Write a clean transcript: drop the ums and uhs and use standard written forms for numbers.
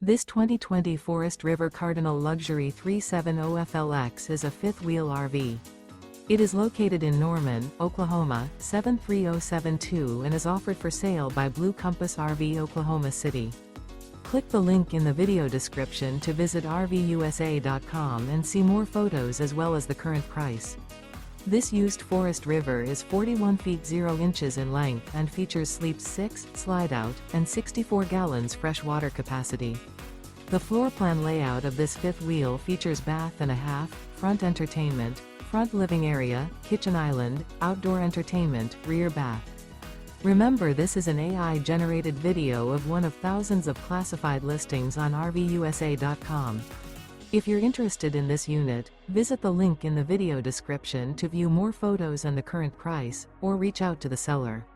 This 2020 Forest River Cardinal Luxury 370FLX is a fifth-wheel RV. It is located in Norman, Oklahoma, 73072 and is offered for sale by Blue Compass RV Oklahoma City. Click the link in the video description to visit RVUSA.com and see more photos as well as the current price. This used Forest River is 41 feet 0 inches in length and features sleeps 6, slide-out, and 64 gallons fresh water capacity. The floor plan layout of this fifth wheel features bath and a half, front entertainment, front living area, kitchen island, outdoor entertainment, rear bath. Remember, this is an AI-generated video of one of thousands of classified listings on RVUSA.com. If you're interested in this unit, visit the link in the video description to view more photos and the current price, or reach out to the seller.